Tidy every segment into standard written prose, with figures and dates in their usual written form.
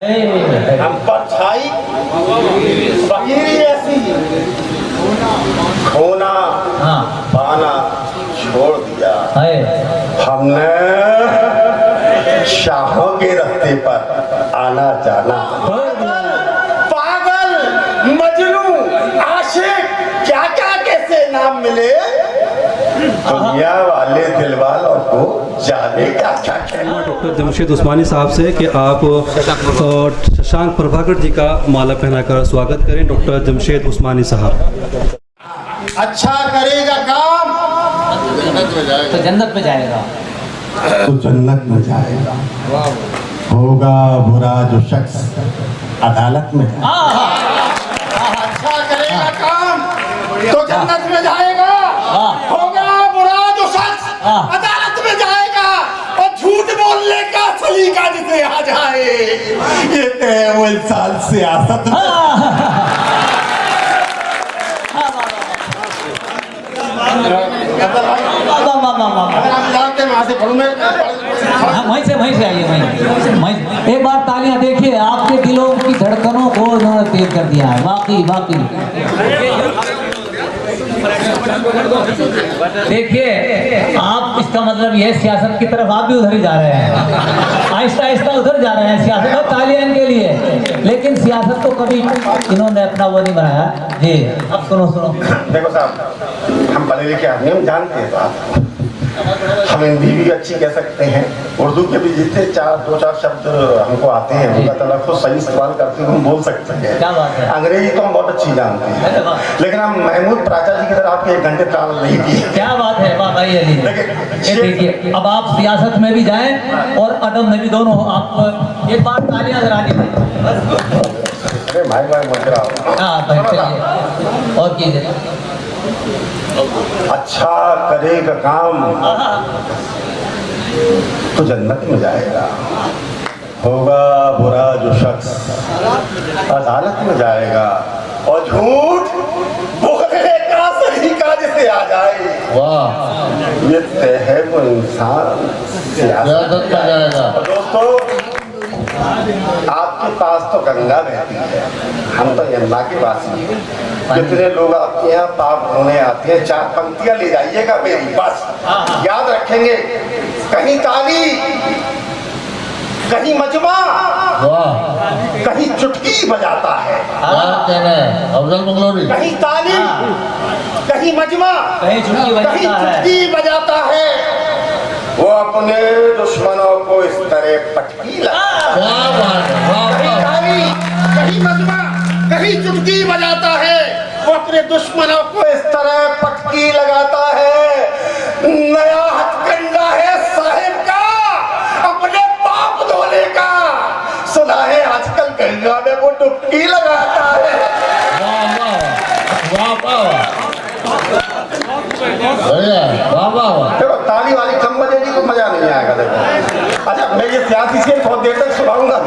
हम पर छाई फकीरी ऐसी खोना पाना छोड़ दिया। हमने शाहों के रास्ते पर आना जाना। पागल मजनू आशिक क्या क्या कैसे नाम मिले, दुनिया वाले दिल वालों को जाने क्या क्या। डॉक्टर जमशेद उस्मानी साहब से कि आप शशांक प्रभाकर जी का माला पहनाकर स्वागत करें। डॉक्टर जमशेद उस्मानी साहब। अच्छा करेगा काम तो जन्नत में जाएगा, तो जन्नत में जाएगा। होगा बुरा जो शख्स अदालत में जाएगा। अच्छा करेगा काम तो जन्नत में जाएगा। होगा बुरा जो शख्स अदालत में जाएगा। और झूठ बोलने का सलीका जिसे आ जाए, ये तो वो इंसान सियासत अगर आप जानते हैं वहाँ से पढ़ूँ मैं वहीं से आइए। एक बार तालियां देखिए, आपके दिलों की धड़कनों को उन्होंने तेज कर दिया है। वाकई देखिए आप, इसका मतलब यह सियासत की तरफ आप भी उधर ही जा रहे हैं, आहिस्ता उधर जा रहे हैं सियासत में। तालियां इनके लिए, लेकिन सियासत को कभी इन्होंने अपना वो नहीं बनाया जी। अब सुनो देखो साहब, हम पढ़े लिखे आदमी, हम जानते हैं बात। हम हिंदी भी अच्छी कह सकते हैं, उर्दू के भी जितने दो चार शब्द हमको आते हैं उनका तलफ़्फ़ुज़ सही इस्तेमाल करते हैं, हम बोल सकते हैं। क्या बात है। अंग्रेजी तो हम बहुत अच्छी जानते हैं, लेकिन हम महमूद प्राचा जी की तरह आपके 1 घंटे ट्रैवल नहीं किए। क्या बात है, वाह भाई अली। ये देखिए, अब आप सियासत में भी जाएं और अदब में भी, दोनों हो। आप एक बार तालियां जरा दीजिए। अरे भाई मत रहा। हाँ भाई, चलिए और कीजिए। अच्छा करेगा काम तो जन्नत में जाएगा। होगा बुरा जो शख्स अदालत में जाएगा। और झूठ बोलने का सलीका जिसे आ जाए, वाह, ये तय है वो इंसान सियासत में जाएगा। दोस्तों, आपके पास तो गंगा बहती है, हम तो यमुना के वासी हैं। कितने लोग आपके यहाँ पाप धोने आते हैं, 4 पंक्तियां ले जाइएगा मेरी, बस याद रखेंगे। कहीं ताली, कहीं मजमा, कहीं चुटकी बजाता है। अफजल मंगलोरी। कहीं ताली, कहीं मजमा, कहीं चुटकी बजाता है। वो अपने दुश्मनों को इस तरह पटकी लगाता है। कहीं ताली, कहीं मजमा, कहीं चुटकी बजाता है। वो अपने दुश्मनों को इस तरह पटकी लगाता है। नया हथकंडा है साहिब का अपने पाप धोने का। सुना है आजकल गंगा में वो डुबकी लगाता है। देखो, ताली वाली कम बजेगी तो मजा नहीं आएगा। देखो, अच्छा मैं ये सियासी से बहुत देर तक सुनाऊंगा।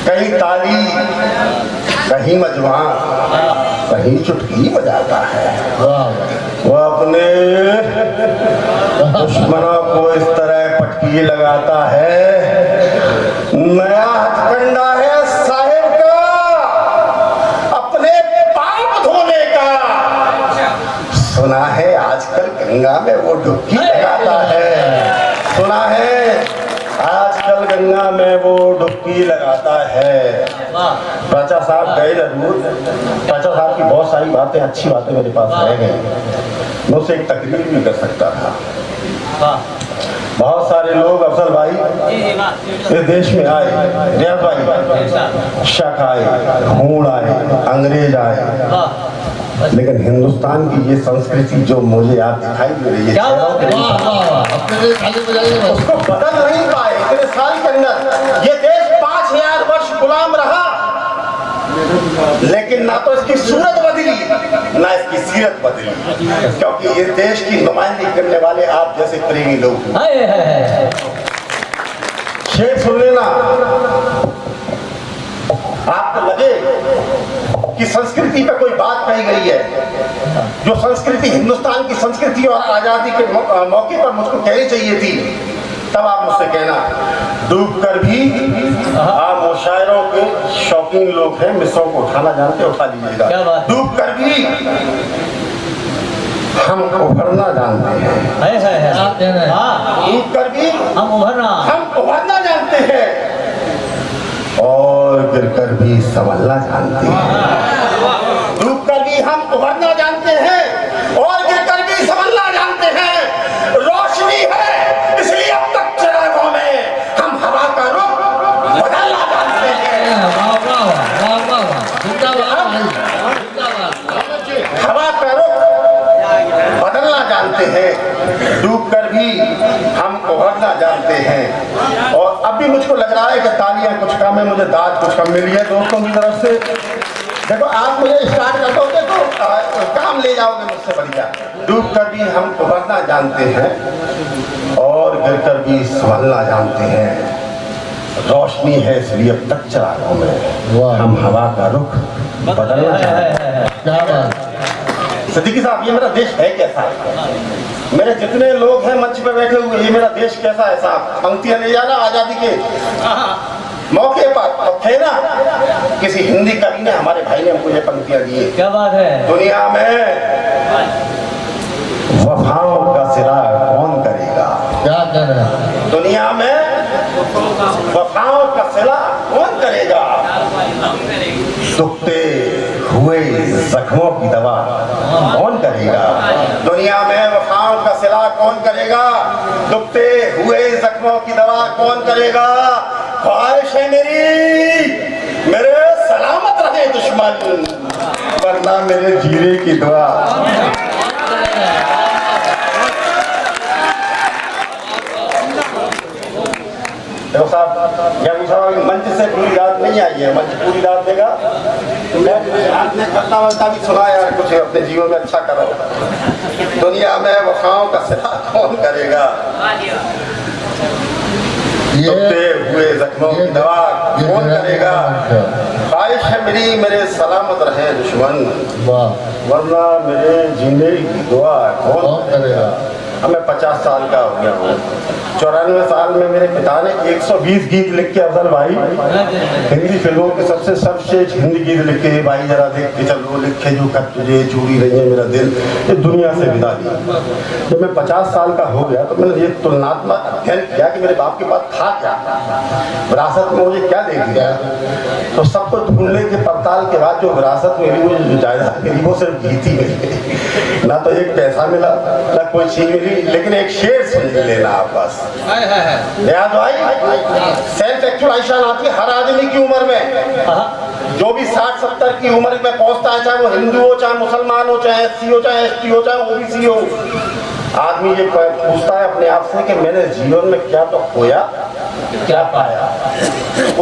कहीं ताली, कहीं मजमा, कहीं चुटकी बजाता है। वो अपने दुश्मनों को इस तरह पटकी लगाता है। नया हथकंडा है साहिब का अपने पाप धोने का। सुना है आजकल गंगा में वो डुबकी लगाता है। सुना है आजकल गंगा में वो डुबकी लगाता है। प्राचा साहब गए जरूर। प्राचा साहब की बहुत सारी बातें, अच्छी बातें मेरे पास रह गई। मैं उसे एक तकरीर भी कर सकता था। बहुत सारे लोग, अफजल भाई, इस देश में आए, रियाज भाई, शक आए, हूण आए, अंग्रेज आए, लेकिन हिंदुस्तान की ये संस्कृति जो मुझे आप दिखाई दे रही है, उसको बदल नहीं पाए इतने साल के अंदर। ये देश 5000 वर्ष गुलाम रहा, लेकिन ना तो इसकी सूरत बदली, ना इसकी सीरत बदली, क्योंकि इस देश की नुमाइंदगी करने वाले आप जैसे प्रेमी लोग। शेर सुन लेना, आपको लगे कि संस्कृति पे कोई बात कही गई है, जो संस्कृति हिंदुस्तान की संस्कृति और आजादी के मौके पर मुझको कहनी चाहिए थी, तब आप मुझसे कहना, डूब कर भी आप मुशायरों के शौकीन लोग हैं, मिसरों को उठाना जानते, उठा क्या लीजिएगा। बात? डूब कर भी हम उभरना जानते हैं। है हाँ, डूब कर भी हम उभरना जानते हैं और गिर कर भी संभलना जानते हैं। डूब कर भी हम उभरना जानते हैं और गिर कर भी संभलना जानते हैं। रोशनी है इसलिए अब तक चिरागों में हम हवा का रुख बदलना जानते हैं। हवा का रुख बदलना जानते हैं। डूब कर भी हम उभरना जानते हैं। और अब भी मुझको लग रहा है कि तालियां कुछ कम है, मुझे दाद कुछ कम मिली है दोस्तों की तरफ से। देखो आप मुझे स्टार्ट कर दोगे तो काम ले जाओगे मुझसे बढ़िया। डूब कर भी हम उभरना जानते हैं और गिर कर भी संभलना जानते हैं। रोशनी है इसलिए अब तक चिरागों में हम हवा का रुख बदलना जानते हैं। क्या बात? सिद्दीकी साहब, ये मेरा देश है कैसा? मेरे जितने लोग हैं मंच पे बैठे हुए, ये मेरा देश कैसा है साहब? पंक्तियां ले जाना आजादी के मौके पर थे ना, किसी हिंदी कवि ने, हमारे भाई ने हमको ये पंक्तियां दी। क्या बात है? दुनिया में वफाओं का सिला कौन करेगा? क्या कर रहे हैं? दुनिया में वफाओं का सिला कौन करेगा? दुखते हुए जख्मों की दवा कौन करेगा? दुनिया में वफाओं का सिला कौन करेगा? दुखते हुए जख्मों की दवा कौन करेगा? ख्वाहिश है मेरी मेरे सलामत रहे दुश्मन, वरना मेरे जीने की दुआ। देखो साहब, क्या पूछा मंच से पूरी रात नहीं आई है, मंच पूरी रात देगा तो मैं आपने करता वरता भी सुना यार, कुछ अपने जीवन में अच्छा करो। दुनिया में वफाओं का सिला कौन करेगा? दुखते हुए जख्मों की दवा कौन करेगा? ख्वाहिश है मेरी मेरे सलामत रहे दुश्मन, वरना मेरे जीने की दुआ कौन करेगा? अब मैं 50 साल का हो गया हूँ। 94 साल में मेरे पिता ने 120 गीत लिख के, अफजल भाई हिंदी फिल्मों के सबसे सर्वश्रेष्ठ हिंदी गीत लिख के, भाई जरा देख के चलो, लिखे जो खत तुझे, चूड़ी रही है मेरा दिल, ये दुनिया से विदा दी। जब मैं 50 साल का हो गया तो मैंने ये तुलनात्मक अध्ययन किया कि मेरे बाप के पास था क्या, विरासत में मुझे क्या दे दिया। तो सबको ढूंढने के पड़ताल के बाद जो विरासत मिली, मुझे जो जायदाद मिली, वो सिर्फ गीत ही मिली। ना तो एक पैसा मिला ना कोई चीज मिली, लेकिन एक शेर सुन लेना आप बस। याद भाई, सेल्फ एक्चुअलाइजेशन आती है हर आदमी की उम्र में। जो भी 60-70 की उम्र में पहुंचता है, चाहे वो हिंदू हो, चाहे मुसलमान हो, चाहे SC हो, चाहे ST हो, चाहे OBC हो, आदमी ये पूछता है अपने आप से कि मैंने जीवन में क्या तो खोया क्या पाया।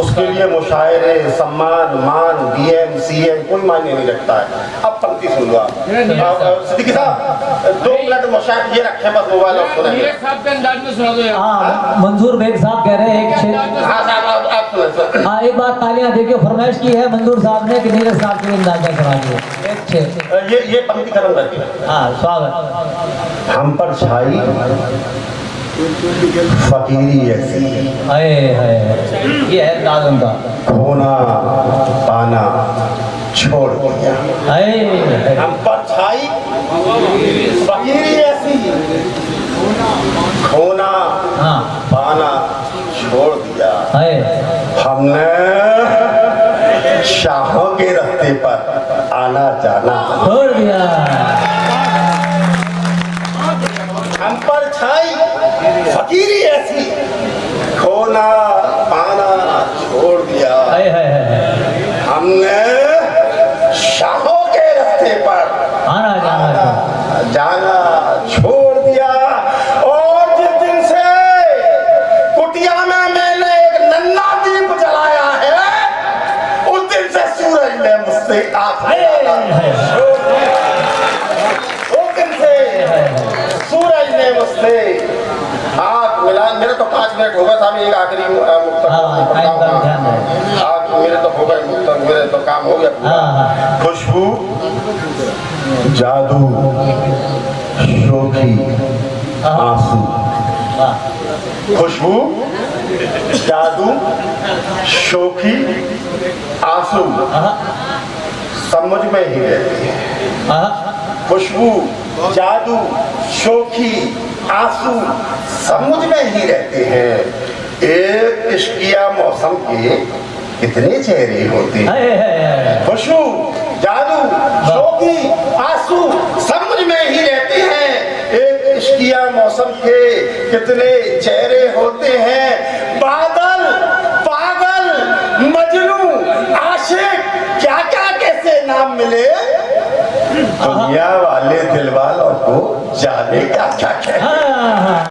उसके लिए मुशायरे, सम्मान, मान, BM, CM कोई मायने नहीं रखता है। अब पंक्ति सुन लो आप। सिद्दीकी साहब 2 मिनट मुशायरे ये रखे बस मोबाइल और सुनेंगे। हाँ, मंजूर बेग साहब कह रहे हैं एक शेर। हाँ साहब आप सुने। हाँ, एक बार तालियां देके फरमाइश की है मंजूर साहब ने कि नीरज साहब के अंदाजा सुना दिए एक शेर। ये पंक्ति खत्म करके। हाँ, स्वागत। हम पर छाई फकीरी ऐसी, ये है दाद उनका। खोना पाना छोड़ दिया। हम पर छाई फकीरी ऐसी, खोना हाँ, पाना छोड़ दिया। हमने शाहों के रास्ते पर आना जाना छोड़ दिया। हम पर छाई फकीरी ऐसी, खोना पाना छोड़ दिया। हमने शाहों के रास्ते पर आना जाना छोड़ दिया। और जिस दिन से कुटिया में मैंने एक नन्हा दीप जलाया है, उस दिन से सूरज ने मुझसे मुझसे आँख मिला। मेरे तो 5 मिनट हो गए साहब, एक आखिरी मेरे तो हो गए मुक्तक, मेरे तो काम हो गया। खुशबू, जादू, शोखी, आंसू, वाह खुशबू, जादू, शोखी, आंसू आहा, सब मुझ में ही रहती है। आहा, खुशबू, जादू, शोखी, आंसू सब मुझ में ही रहते हैं। एक इश्किया मौसम के कितने चेहरे होते हैं। हाय, हाय, हाय। खुशबू, जादू, शोखी, आंसू सब मुझ में ही रहते हैं। एक इश्किया मौसम के कितने चेहरे होते हैं। बादल, पागल, मजनू, आशिक, क्या क्या कैसे नाम मिले। दुनिया वाले दिल वालों को जाने क्या क्या कहते हैं। हाँ, हाँ।